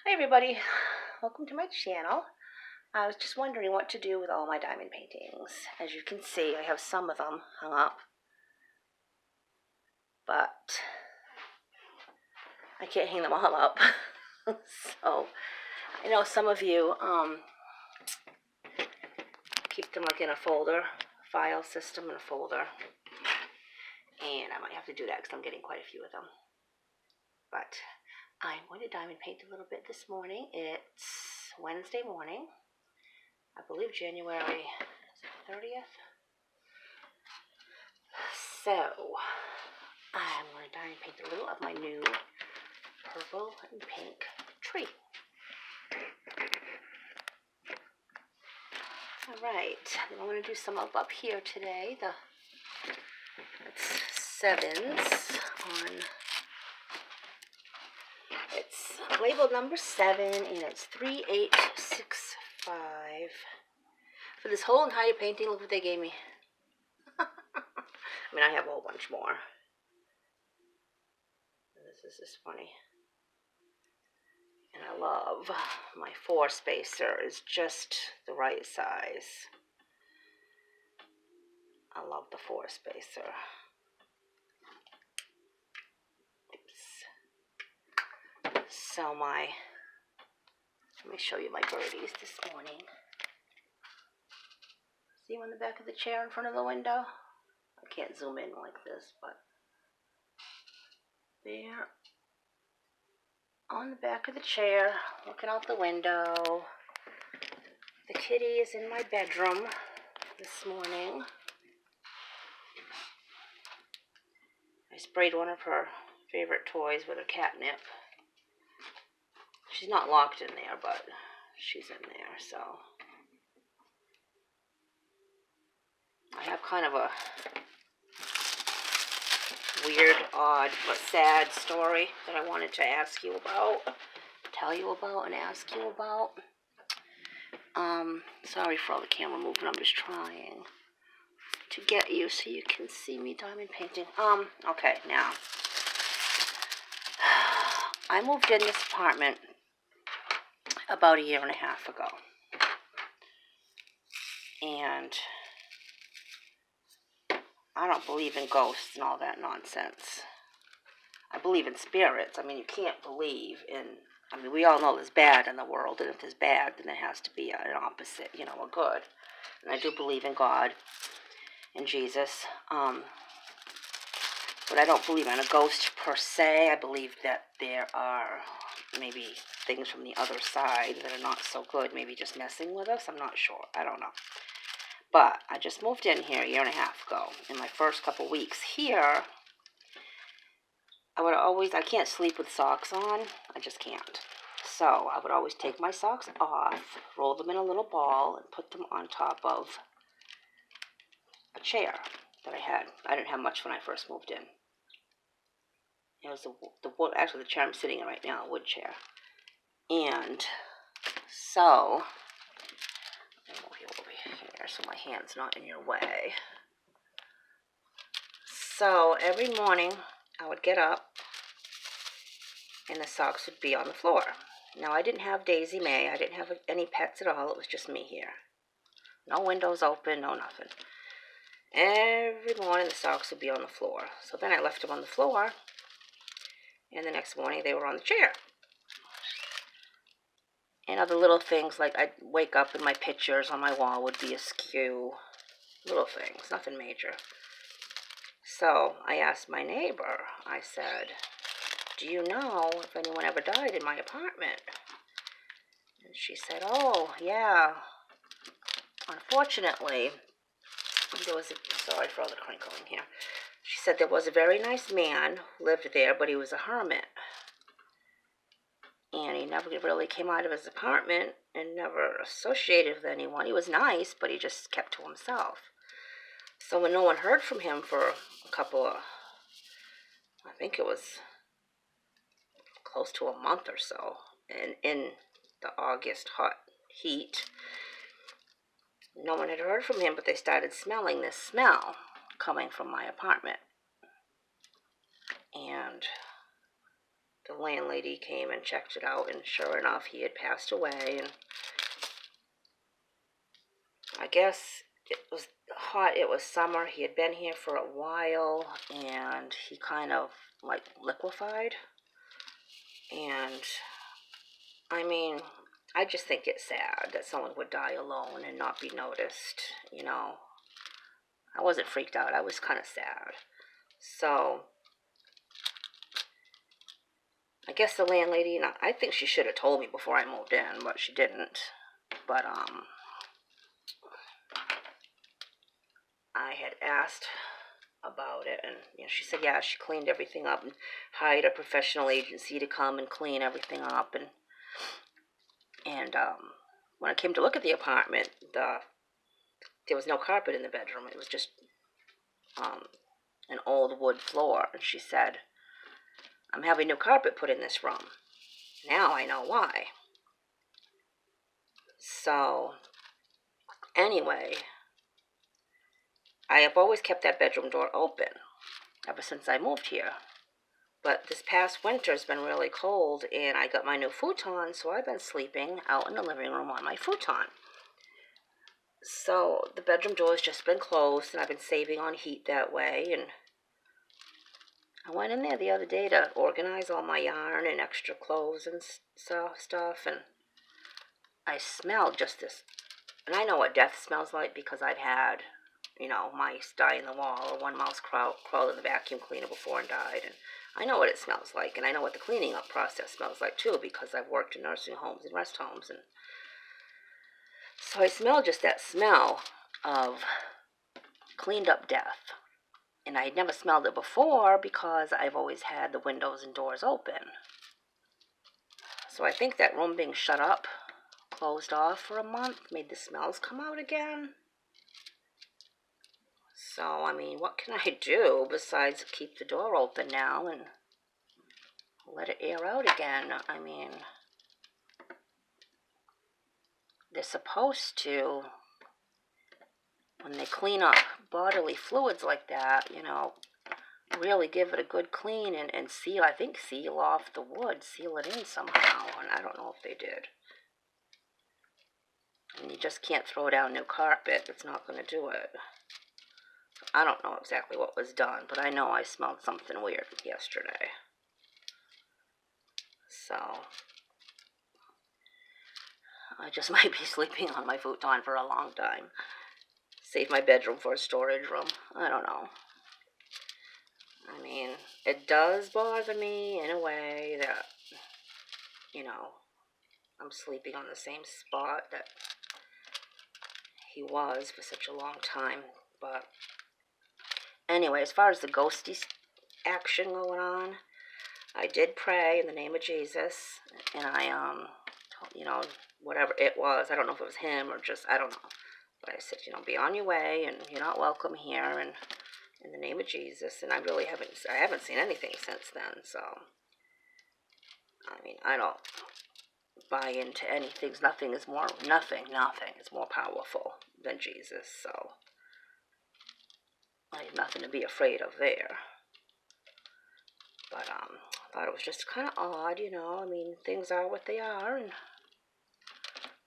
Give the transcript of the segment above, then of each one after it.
Hi everybody, welcome to my channel. I was just wondering what to do with all my diamond paintings. As you can see, I have some of them hung up, but I can't hang them all up. So I know some of you keep them like in a folder, file system in a folder, and I might have to do that because I'm getting quite a few of them. But I'm going to diamond paint a little bit this morning. It's Wednesday morning, I believe January 30th. So I'm going to diamond paint a little of my new purple and pink tree. Alright, I'm going to do some up here today. It's sevens on, it's labeled number 7 and it's 3865. For this whole entire painting, look what they gave me. I mean, I have a whole bunch more. This is just funny. And I love my 4 spacer is just the right size. I love the 4 spacer. Oops. So let me show you my birdies this morning. See them on the back of the chair in front of the window? I can't zoom in like this, but they're on the back of the chair, looking out the window. The kitty is in my bedroom this morning. I sprayed one of her favorite toys with her catnip. She's not locked in there, but she's in there, so. I have kind of a weird, odd, but sad story that I wanted to ask you about, tell you about, and ask you about. Sorry for all the camera movement, I'm just trying to get you so you can see me diamond painting. Okay, now. I moved in this apartment about 1.5 years ago. And I don't believe in ghosts and all that nonsense. I believe in spirits. I mean, you can't believe in, I mean, we all know there's bad in the world, and if there's bad, then there has to be an opposite, you know, a good. And I do believe in God and Jesus. But I don't believe in a ghost per se. I believe that there are maybe things from the other side that are not so good, maybe just messing with us. I'm not sure. I don't know. But I just moved in here 1.5 years ago. In my first couple weeks here, I can't sleep with socks on. I just can't. So I would always take my socks off, roll them in a little ball, and put them on top of a chair that I had. I didn't have much when I first moved in. It was actually the chair I'm sitting in right now, a wood chair. And so, I'll move you over here so my hand's not in your way. So every morning I would get up and the socks would be on the floor. Now I didn't have Daisy May, I didn't have any pets at all, it was just me here. No windows open, no nothing. Every morning the socks would be on the floor. So then I left them on the floor, and the next morning they were on the chair. And other little things, like I'd wake up and my pictures on my wall would be askew. Little things, nothing major. So I asked my neighbor, I said, do you know if anyone ever died in my apartment? And she said, oh, yeah. Unfortunately, sorry for all the crinkling here. She said there was a very nice man who lived there, but he was a hermit. And he never really came out of his apartment and never associated with anyone. He was nice, but he just kept to himself. So when no one heard from him for a couple of, I think it was close to a month or so, and in the August hot heat, no one had heard from him, but they started smelling this smell coming from my apartment. And the landlady came and checked it out, and sure enough, he had passed away. And I guess it was hot. It was summer. He had been here for a while, and he kind of like liquefied. And I mean, I just think it's sad that someone would die alone and not be noticed. You know, I wasn't freaked out. I was kind of sad. So I guess the landlady, and I think she should have told me before I moved in, but she didn't. But I had asked about it, and she said, yeah, she cleaned everything up and hired a professional agency to come and clean everything up. And when I came to look at the apartment, there was no carpet in the bedroom. It was just an old wood floor. And she said, I'm having new carpet put in this room. Now I know why. So anyway, I have always kept that bedroom door open ever since I moved here. But this past winter has been really cold, and I got my new futon, so I've been sleeping out in the living room on my futon. So the bedroom door has just been closed, and I've been saving on heat that way. And I went in there the other day to organize all my yarn and extra clothes and stuff, and I smelled just this. And I know what death smells like because I've had, mice die in the wall, or one mouse crawled in the vacuum cleaner before and died. And I know what it smells like, and I know what the cleaning up process smells like too, because I've worked in nursing homes and rest homes. And so I smelled just that smell of cleaned up death. And I had never smelled it before because I've always had the windows and doors open. So I think that room being shut up, closed off for a month, made the smells come out again. So, I mean, what can I do besides keep the door open now and let it air out again? I mean, they're supposed to, when they clean up bodily fluids like that, really give it a good clean and seal, I think seal off the wood, seal it in somehow, and I don't know if they did. And you just can't throw down new carpet. It's not going to do it. I don't know exactly what was done, but I know I smelled something weird yesterday. So I just might be sleeping on my futon for a long time. Save my bedroom for a storage room. I don't know. I mean, it does bother me in a way that, I'm sleeping on the same spot that he was for such a long time. But anyway, as far as the ghosty action going on, I did pray in the name of Jesus, and I, whatever it was, I don't know if it was him or just, I don't know. But I said, be on your way, and you're not welcome here, and in the name of Jesus. And I haven't seen anything since then. So, I mean, I don't buy into anything. Nothing is more powerful than Jesus. So I have nothing to be afraid of there. But I thought it was just kind of odd, I mean, things are what they are, and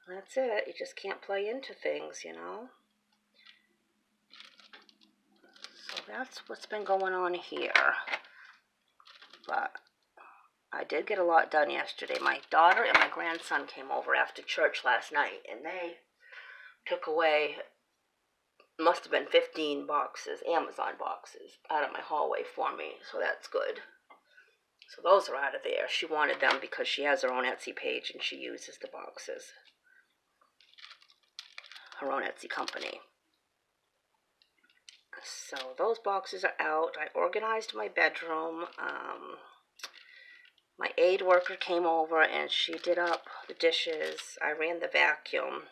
that's it. You just can't play into things, So that's what's been going on here. But I did get a lot done yesterday. My daughter and my grandson came over after church last night, and they took away, must have been 15 boxes, Amazon boxes, out of my hallway for me, so that's good. So those are out of there. She wanted them because she has her own Etsy page and she uses the boxes. Her own Etsy company. So those boxes are out. I organized my bedroom. My aide worker came over and she did up the dishes. I ran the vacuum.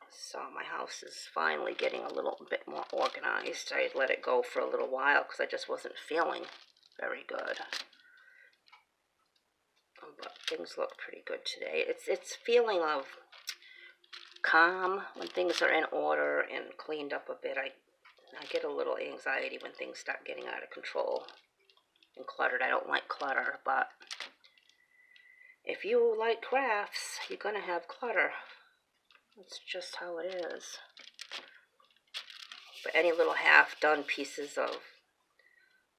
So my house is finally getting a little bit more organized. I let it go for a little while because I just wasn't feeling very good. But things look pretty good today. It's feeling of calm when things are in order and cleaned up a bit. I get a little anxiety when things start getting out of control. and cluttered. I don't like clutter, but if you like crafts, you're going to have clutter. That's just how it is. But any little half-done pieces of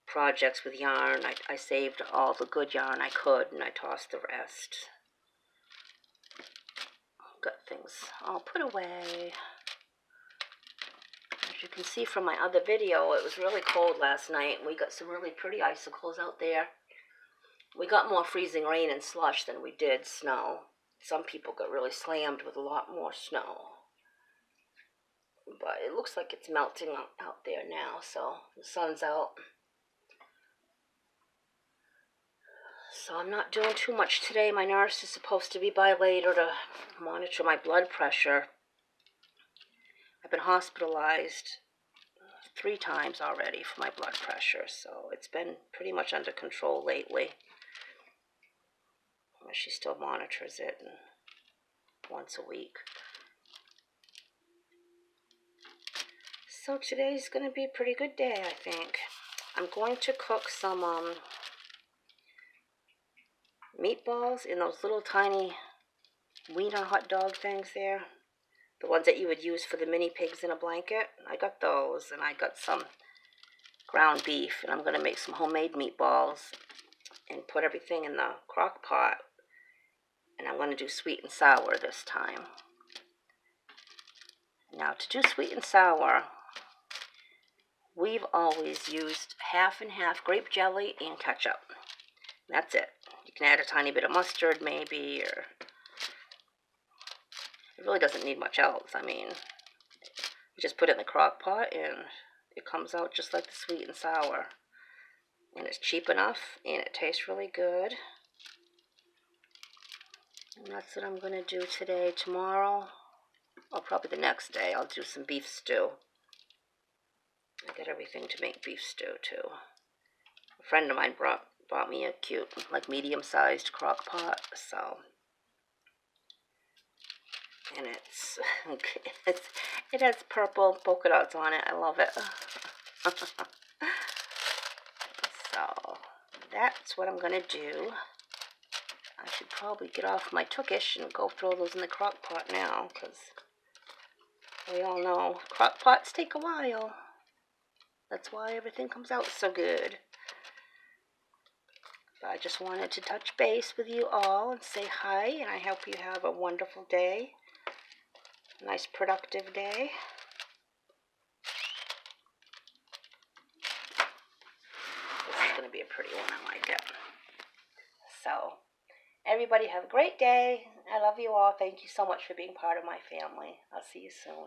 projects with yarn, I saved all the good yarn I could, and I tossed the rest. Got things all put away. As you can see from my other video, it was really cold last night. We got some really pretty icicles out there. We got more freezing rain and slush than we did snow. Some people got really slammed with a lot more snow. But it looks like it's melting out there now, so the sun's out. So I'm not doing too much today. My nurse is supposed to be by later to monitor my blood pressure. I've been hospitalized 3 times already for my blood pressure, so it's been pretty much under control lately. She still monitors it once a week. So today's going to be a pretty good day, I think. I'm going to cook some meatballs in those little tiny wiener hot dog things there. The ones that you would use for the mini pigs in a blanket. I got those, and I got some ground beef, and I'm going to make some homemade meatballs and put everything in the crock pot. And I'm going to do sweet and sour this time. Now, to do sweet and sour, we've always used half and half grape jelly and ketchup. That's it. You can add a tiny bit of mustard maybe, or it really doesn't need much else. I mean, you just put it in the crock pot and it comes out just like the sweet and sour. And it's cheap enough and it tastes really good. And that's what I'm going to do today. Tomorrow, or probably the next day, I'll do some beef stew. I got everything to make beef stew too. A friend of mine bought me a cute, like medium-sized crock pot, so. And it has purple polka dots on it. I love it. So that's what I'm gonna do. I should probably get off my tookish and go throw those in the crock pot now, because we all know crock pots take a while. That's why everything comes out so good. But I just wanted to touch base with you all and say hi, and I hope you have a wonderful day. Nice productive day. This is going to be a pretty one. I like it. So, everybody have a great day. I love you all. Thank you so much for being part of my family. I'll see you soon.